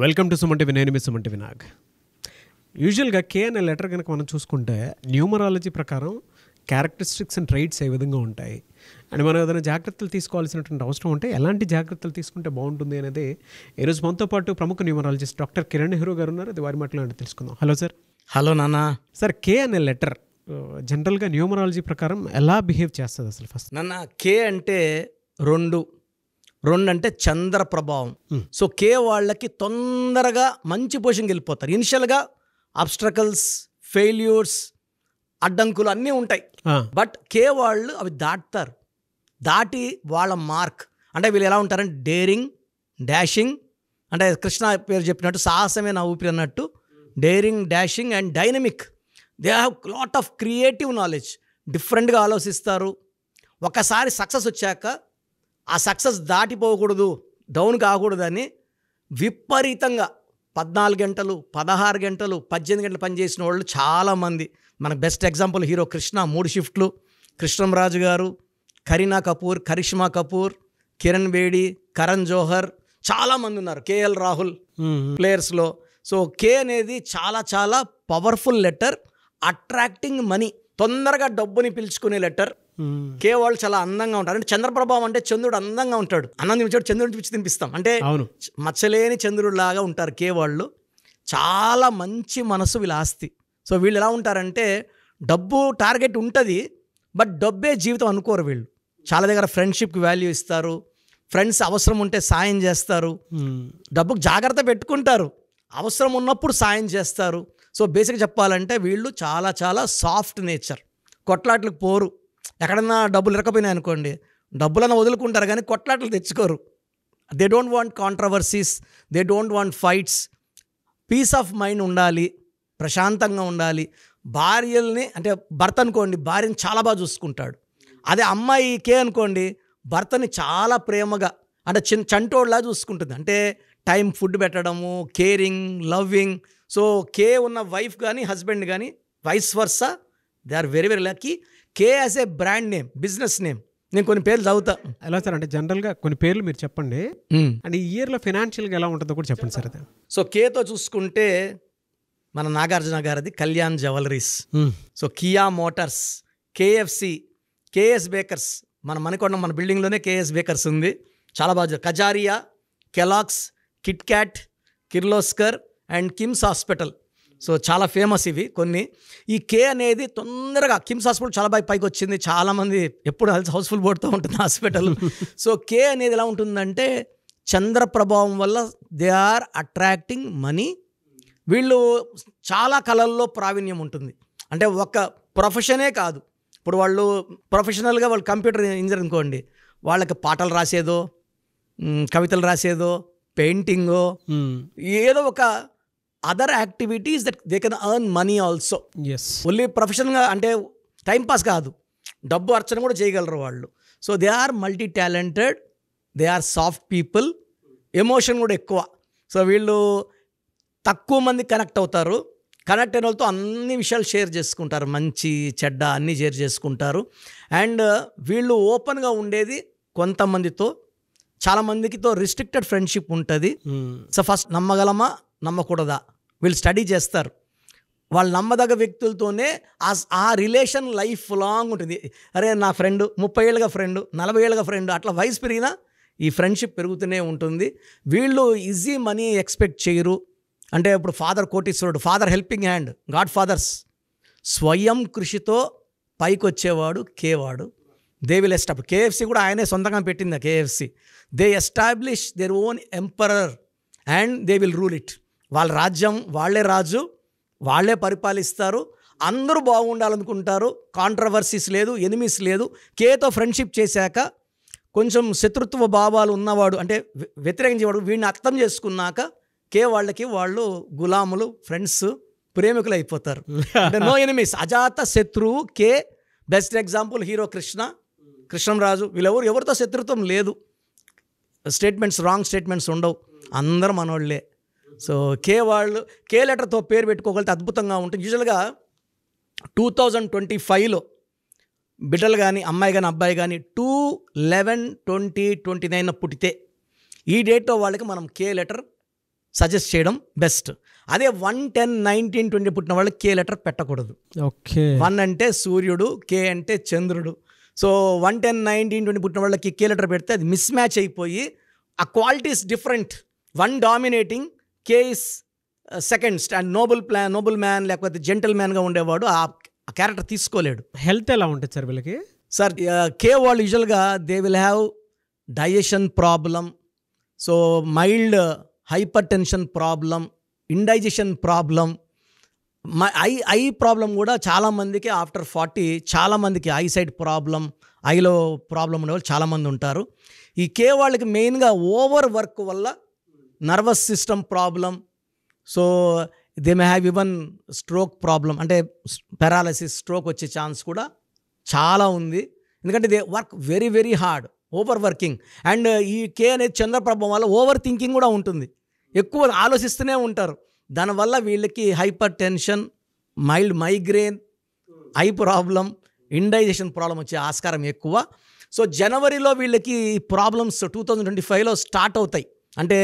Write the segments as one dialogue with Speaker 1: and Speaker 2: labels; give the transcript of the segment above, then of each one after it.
Speaker 1: Welcome to Suman TV. నేను మీ Suman TV Nag. యూజువల్గా కే అనే లెటర్ కనుక మనం చూసుకుంటే న్యూమరాలజీ ప్రకారం క్యారెక్టరిస్టిక్స్ అండ్ ట్రైట్స్ ఏ విధంగా ఉంటాయి అండ్ మనం ఏదైనా జాగ్రత్తలు తీసుకోవాల్సినటువంటి అవసరం ఉంటే ఎలాంటి జాగ్రత్తలు తీసుకుంటే బాగుంటుంది అనేది ఈరోజు మనతో పాటు ప్రముఖ న్యూమరాలజిస్ట్ డాక్టర్ కిరణ్ నెహ్రూ గారు ఉన్నారు. అది వారి మాటలు తెలుసుకుందాం. Hello sir.
Speaker 2: హలో నాన్న.
Speaker 1: సార్, కే అనే లెటర్ జనరల్గా న్యూమరాలజీ ప్రకారం ఎలా బిహేవ్ చేస్తుంది అసలు? ఫస్ట్
Speaker 2: నాన్న, కే అంటే రెండు అంటే చంద్ర ప్రభావం. సో కే వాళ్ళకి తొందరగా మంచి పొజిషన్కి వెళ్ళిపోతారు. ఇనిషియల్గా అబ్స్ట్రకల్స్, ఫెయిల్యూర్స్, అడ్డంకులు అన్నీ ఉంటాయి. బట్ కే వాళ్ళు అవి దాటి వాళ్ళ మార్క్ అంటే వీళ్ళు ఎలా ఉంటారంటే డేరింగ్, డాషింగ్, అంటే కృష్ణ పేరు చెప్పినట్టు సాహసమే నా ఊపిరి అన్నట్టు daring, dashing and dynamic. They have lot of creative knowledge. డిఫరెంట్గా ఆలోచిస్తారు. ఒకసారి సక్సెస్ వచ్చాక ఆ సక్సెస్ దాటిపోకూడదు, డౌన్ కాకూడదని విపరీతంగా 14 గంటలు, 16 గంటలు, 18 గంటలు పనిచేసిన వాళ్ళు చాలామంది. మనకు బెస్ట్ ఎగ్జాంపుల్ హీరో కృష్ణ 3 షిఫ్ట్లు, కృష్ణంరాజు గారు, కరీనా కపూర్, కరిష్మా కపూర్, కిరణ్ బేడి, కరణ్ జోహర్, చాలామంది ఉన్నారు. కేఎల్ రాహుల్ ప్లేయర్స్లో. సో కే అనేది చాలా చాలా పవర్ఫుల్ లెటర్. అట్రాక్టింగ్ మనీ, తొందరగా డబ్బుని పిలుచుకునే లెటర్. కే వాళ్ళు చాలా అందంగా ఉంటారు. అంటే చంద్రప్రభావం అంటే చంద్రుడు అందంగా ఉంటాడు. అన్నం తినిపించాడు, చంద్రుడిని పిచ్చి తినిపిస్తాం అంటే మచ్చలేని చంద్రుడు లాగా ఉంటారు కే వాళ్ళు. చాలా మంచి మనసు వీళ్ళ ఆస్తి. సో వీళ్ళు ఎలా ఉంటారంటే డబ్బు టార్గెట్ ఉంటుంది, బట్ డబ్బే జీవితం అనుకోరు వీళ్ళు. చాలా దగ్గర ఫ్రెండ్షిప్కి వాల్యూ ఇస్తారు. ఫ్రెండ్స్ అవసరం ఉంటే సాయం చేస్తారు. డబ్బుకు జాగ్రత్త పెట్టుకుంటారు, అవసరం ఉన్నప్పుడు సాయం చేస్తారు. సో బేసిక్గా చెప్పాలంటే వీళ్ళు చాలా చాలా సాఫ్ట్ నేచర్. కొట్లాట్లకు పోరు. ఎక్కడన్నా డబ్బులు ఇరకపోయినాయి అనుకోండి, డబ్బులన్నా వదులుకుంటారు కానీ కొట్లాట్లు తెచ్చుకోరు. They don't want controversies, they don't want fights. Peace of mind ఉండాలి, ప్రశాంతంగా ఉండాలి. భార్యల్ని అంటే భర్త అనుకోండి, భార్యని చాలా బాగా చూసుకుంటాడు. అదే అమ్మాయి కే అనుకోండి, భర్తని చాలా ప్రేమగా అంటే చంటోడ్లా చూసుకుంటుంది. అంటే టైం ఫుడ్ పెట్టడము, కేరింగ్, లవ్వింగ్. సో కే ఉన్న వైఫ్ కానీ హస్బెండ్ కానీ vice versa, they are very very lucky. K as a brand name, business name. నేను కొన్ని పేర్లు చదువుతా.
Speaker 1: ఎలా సార్? అంటే జనరల్గా కొన్ని పేర్లు మీరు చెప్పండి అండ్ ఈ ఇయర్లో ఫైనాన్షియల్గా ఎలా ఉంటుందో కూడా చెప్పండి సార్.
Speaker 2: సో కేతో చూసుకుంటే మన నాగార్జున గారిది Kalyan Jewelleries, so Kia Motors, KFC, KS Bakers. మన మణికొండ మన బిల్డింగ్లోనే కేఎస్ బేకర్స్ ఉంది, చాలా బాగా. Kajaria, Kellogg's, Kit Kat, Kirloskar and KIMS hospital. So చాలా ఫేమస్ ఇవి కొన్ని. ఈ కే అనేది తొందరగా కిమ్స్ హాస్పిటల్ చాలా బాగా పైకి వచ్చింది. చాలామంది ఎప్పుడు హౌస్ఫుల్ పోతూ ఉంటుంది హాస్పిటల్. సో కే అనేది ఎలా ఉంటుందంటే చంద్ర ప్రభావం వల్ల దే ఆర్ అట్రాక్టింగ్ మనీ. వీళ్ళు చాలా కళల్లో ప్రావీణ్యం ఉంటుంది. అంటే ఒక ప్రొఫెషనే కాదు. ఇప్పుడు వాళ్ళు ప్రొఫెషనల్గా వాళ్ళు కంప్యూటర్ ఇంజనీర్ అనుకోండి, వాళ్ళకి పాటలు రాసేదో, కవితలు రాసేదో, పెయింటింగో, ఏదో ఒక other activities that they can earn money also. Only ప్రొఫెషన్గా అంటే టైంపాస్ కాదు, డబ్బు అర్చన కూడా చేయగలరు వాళ్ళు. So they are multi talented, they are soft people, emotion కూడా ఎక్కువ. సో వీళ్ళు తక్కువ మంది కనెక్ట్ అవుతారు. కనెక్ట్ అయిన వాళ్ళతో అన్ని విషయాలు షేర్ చేసుకుంటారు, మంచి చెడ్డ అన్నీ షేర్ చేసుకుంటారు. అండ్ వీళ్ళు ఓపెన్గా ఉండేది కొంతమందితో, చాలామందికితో రిస్ట్రిక్టెడ్ ఫ్రెండ్షిప్ ఉంటుంది. సో ఫస్ట్ నమ్మగలమా నమ్మకూడదా వీళ్ళు స్టడీ చేస్తారు. వాళ్ళు నమ్మదగ్గ వ్యక్తులతోనే ఆ రిలేషన్ లైఫ్ లాంగ్ ఉంటుంది. అరే నా ఫ్రెండ్ 30 ఏళ్ళుగా ఫ్రెండ్, 40 ఏళ్ళుగా ఫ్రెండ్, అట్లా వయసు పెరిగినా ఈ ఫ్రెండ్షిప్ పెరుగుతూనే ఉంటుంది. వీళ్ళు ఈజీ మనీ ఎక్స్పెక్ట్ చేయరు. అంటే ఇప్పుడు ఫాదర్ కోటీశ్వరుడు, father helping hand, godfathers. స్వయం కృషితో పైకి వచ్చేవాడు కేవాడు. They will establish. కేఎఫ్సి కూడా ఆయనే సొంతంగా పెట్టింది KFC. They establish their own emperor and they will rule it. వాళ్ళ రాజ్యం వాళ్ళే రాజు, వాళ్ళే పరిపాలిస్తారు. అందరూ బాగుండాలనుకుంటారు. కాంట్రవర్సీస్ లేదు, ఎనిమీస్ లేదు. కేతో ఫ్రెండ్షిప్ చేశాక కొంచెం శత్రుత్వ భావాలు ఉన్నవాడు అంటే వ్యతిరేకించేవాడు వీడిని అర్థం చేసుకున్నాక కే వాళ్ళకి వాళ్ళు గులాములు, ఫ్రెండ్స్, ప్రేమికులు అయిపోతారు. అంటే నో ఎనిమీస్, అజాత శత్రువు కే. Best example hero Krishnamraju. వీళ్ళెవరు ఎవరితో శత్రుత్వం లేదు. స్టేట్మెంట్స్, రాంగ్ స్టేట్మెంట్స్ ఉండవు, అందరూ మనోళ్ళే. సో కే వాళ్ళు కే లెటర్తో పేరు పెట్టుకోగలిగితే అద్భుతంగా ఉంటుంది. యూజువల్గా 2025లో బిడ్డలు కానీ అమ్మాయి కానీ అబ్బాయి కానీ 2/11/2029 పుట్టితే ఈ డేట్లో వాళ్ళకి మనం కే లెటర్ సజెస్ట్ చేయడం బెస్ట్. అదే 1, 10, 19, 20 పుట్టిన వాళ్ళు కే లెటర్ పెట్టకూడదు.
Speaker 1: ఓకే.
Speaker 2: 1 అంటే సూర్యుడు, కే అంటే చంద్రుడు. సో 1, 10, 19, 20 పుట్టిన వాళ్ళకి కే లెటర్ పెడితే అది మిస్ మ్యాచ్ అయిపోయి ఆ qualities different. 1 dominating, K is second and noble man లేకపోతే జెంటల్ మ్యాన్గా ఉండేవాడు ఆ క్యారెక్టర్ తీసుకోలేడు.
Speaker 1: హెల్త్ ఎలా ఉంటుంది సార్ వీళ్ళకి?
Speaker 2: సార్ కే వాళ్ళు యూజువల్గా they will have digestion problem, so mild hyper tension problem, indigestion problem, eye problem కూడా చాలామందికి ఆఫ్టర్ 40 చాలామందికి ఐ సైట్ ప్రాబ్లం, ఐలో ప్రాబ్లం ఉండేవాళ్ళు చాలామంది ఉంటారు. ఈ కే వాళ్ళకి మెయిన్గా ఓవర్ వర్క్ వల్ల nervous system problem, so they may have even stroke problem, అంటే పారాలసిస్, స్ట్రోక్ వచ్చే ఛాన్స్ కూడా చాలా ఉంది. ఎందుకంటే they work very very hard, over working. And ఈ కే అనేది చంద్రప్రభం వల్ల ఓవర్ థింకింగ్ కూడా ఉంటుంది, ఎక్కువ ఆలోచిస్తూనే ఉంటారు. దానివల్ల వీళ్ళకి hyper tension, mild migraine, eye problem, indigestion problem వచ్చే ఆస్కారం ఎక్కువ. సో జనవరిలో వీళ్ళకి ఈ ప్రాబ్లమ్స్ 2025లో స్టార్ట్ అవుతాయి, అంటే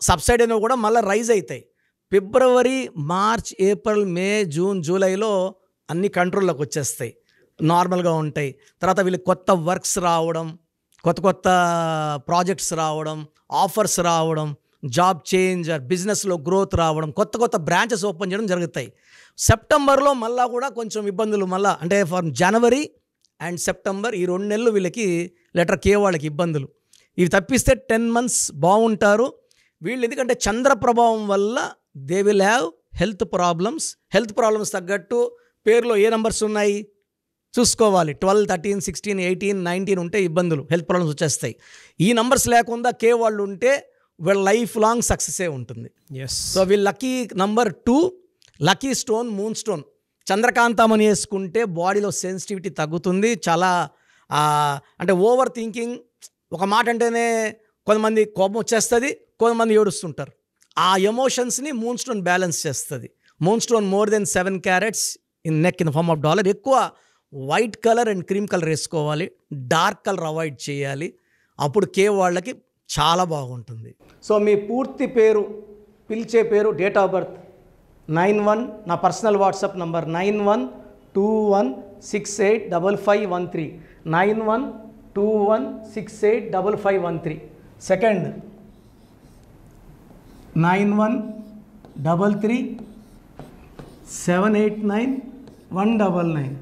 Speaker 2: సబ్సైడ్ అయినా కూడా మళ్ళీ రైజ్ అవుతాయి. ఫిబ్రవరి, మార్చ్, ఏప్రిల్, మే, జూన్, జూలైలో అన్ని కంట్రోల్లోకి వచ్చేస్తాయి, నార్మల్గా ఉంటాయి. తర్వాత వీళ్ళకి కొత్త వర్క్స్ రావడం, కొత్త ప్రాజెక్ట్స్ రావడం, ఆఫర్స్ రావడం, జాబ్ చేంజ్, బిజినెస్లో గ్రోత్ రావడం, కొత్త బ్రాంచెస్ ఓపెన్ చేయడం జరుగుతాయి. సెప్టెంబర్లో మళ్ళీ కూడా కొంచెం ఇబ్బందులు, మళ్ళీ అంటే ఫర్ జనవరి అండ్ సెప్టెంబర్ ఈ 2 నెలలు వీళ్ళకి లెటర్ కే వాళ్ళకి ఇబ్బందులు. ఇవి తప్పిస్తే 10 months బాగుంటారు వీళ్ళు. ఎందుకంటే చంద్ర ప్రభావం వల్ల they will have health problems తగ్గట్టు పేరులో ఏ నెంబర్స్ ఉన్నాయి చూసుకోవాలి. 12, 13, 16, 18, 19 ఉంటే ఇబ్బందులు, హెల్త్ ప్రాబ్లమ్స్ వచ్చేస్తాయి. ఈ నంబర్స్ లేకుండా కే వాళ్ళు ఉంటే వీళ్ళ లైఫ్ లాంగ్ సక్సెసే ఉంటుంది. సో వీళ్ళ lucky number 2, lucky stone moonstone. చంద్రకాంతమని వేసుకుంటే బాడీలో సెన్సిటివిటీ తగ్గుతుంది. చాలా అంటే ఓవర్ థింకింగ్, ఒక మాట అంటేనే కొంతమంది కోపం వచ్చేస్తుంది, కొంతమంది ఏడుస్తుంటారు. ఆ ఎమోషన్స్ని మూన్ స్టోన్ బ్యాలెన్స్ చేస్తుంది. Moonstone more than 7 carats in neck in form of dollar. ఎక్కువ white colour and cream colour వేసుకోవాలి, డార్క్ కలర్ అవాయిడ్ చేయాలి. అప్పుడు కే వాళ్ళకి చాలా బాగుంటుంది. సో మీ పూర్తి పేరు, పిలిచే పేరు, డేట్ ఆఫ్ బర్త్ 91, నా personal WhatsApp number 9121685513, 9121685513. Second 9133789199,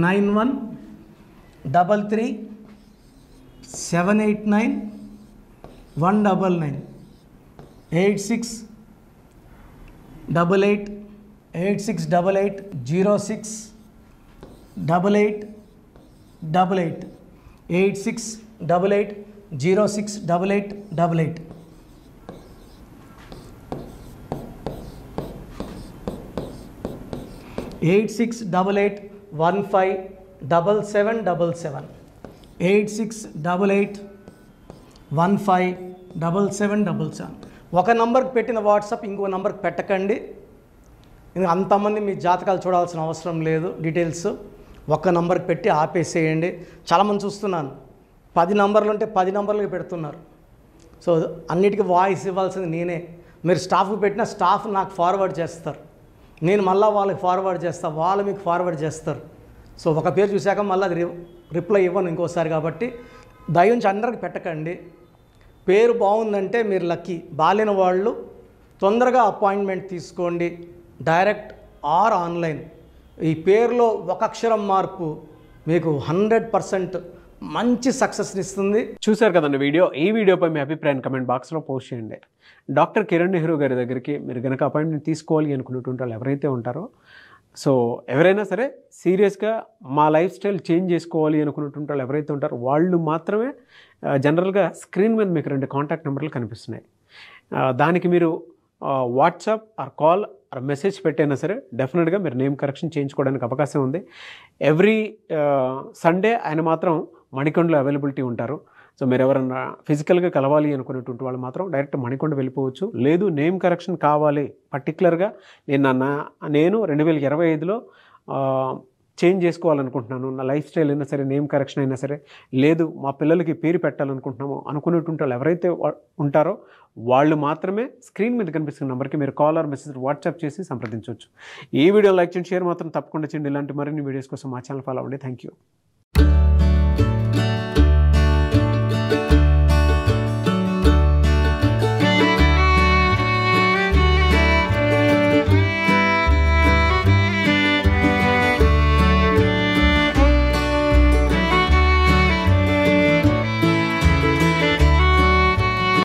Speaker 2: 9133789199, 8688068888, 8688068888. Eight 8688157777, 8688157777. ఒక నంబర్కి పెట్టిన వాట్సాప్ ఇంకో నంబర్కి పెట్టకండి, అంతమంది మీ జాతకాలు చూడాల్సిన అవసరం లేదు. డీటెయిల్స్ ఒక్క నంబర్కి పెట్టి ఆపేసేయండి. చాలామంది చూస్తున్నాను 10 నంబర్లు ఉంటే 10 నంబర్లకి పెడుతున్నారు. సో అన్నిటికీ వాయిస్ ఇవ్వాల్సింది నేనే. మీరు స్టాఫ్కి పెట్టిన స్టాఫ్ నాకు ఫార్వర్డ్ చేస్తారు, నేను మళ్ళీ వాళ్ళకి ఫార్వర్డ్ చేస్తాను, వాళ్ళు మీకు ఫార్వర్డ్ చేస్తారు. సో ఒక పేరు చూశాక మళ్ళీ అది రిప్లై ఇవ్వను ఇంకోసారి. కాబట్టి దయించి అందరికి పెట్టకండి. పేరు బాగుందంటే మీరు లక్కీ. బాలేని వాళ్ళు తొందరగా అపాయింట్మెంట్ తీసుకోండి, డైరెక్ట్ ఆర్ ఆన్లైన్. ఈ పేరులో ఒక అక్షరం మార్పు మీకు 100% మంచి సక్సెస్ని ఇస్తుంది.
Speaker 1: చూశారు కదండి వీడియో. ఈ వీడియోపై మీ అభిప్రాయాన్ని కమెంట్ బాక్స్లో పోస్ట్ చేయండి. డాక్టర్ కిరణ్ నెహ్రూ గారి దగ్గరికి మీరు కనుక అపాయింట్మెంట్ తీసుకోవాలి అనుకున్నటువంటి వాళ్ళు ఎవరైతే ఉంటారో, సో ఎవరైనా సరే సీరియస్గా మా లైఫ్ స్టైల్ చేంజ్ చేసుకోవాలి అనుకున్నటువంటి వాళ్ళు ఎవరైతే ఉంటారో వాళ్ళు మాత్రమే జనరల్గా స్క్రీన్ మీద మీకు 2 కాంటాక్ట్ నెంబర్లు కనిపిస్తున్నాయి. దానికి మీరు WhatsApp or call or message పెట్టైనా సరే డెఫినెట్గా మీరు నేమ్ కరెక్షన్ చేయించుకోవడానికి అవకాశం ఉంది. ఎవ్రీ సండే ఆయన మాత్రం మణికొండలో అవైలబిలిటీ ఉంటారు. సో మీరు ఎవరన్నా ఫిజికల్గా కలవాలి అనుకునేటువంటి వాళ్ళు మాత్రం డైరెక్ట్ మణికొండ వెళ్ళిపోవచ్చు. లేదు నేమ్ కరెక్షన్ కావాలి పర్టికులర్గా, నేను 2025లో చేంజ్ చేసుకోవాలనుకుంటున్నాను, నా లైఫ్ స్టైల్ అయినా సరే, నేమ్ కరెక్షన్ అయినా సరే, లేదు మా పిల్లలకి పేరు పెట్టాలనుకుంటున్నాము అనుకునేటువంటి వాళ్ళు ఎవరైతే ఉంటారో వాళ్ళు మాత్రమే స్క్రీన్ మీద కనిపిస్తున్న నెంబర్కి మీరు కాల్ ఆర్ మెసేజ్ వాట్సాప్ చేసి సంప్రదించవచ్చు. ఈ వీడియో లైక్ చేయండి, షేర్ మాత్రం తప్పకుండా చేయండి. ఇలాంటి మరిన్ని వీడియోస్ కోసం మా ఛానల్ ఫాలో అవ్వండి. Thank you.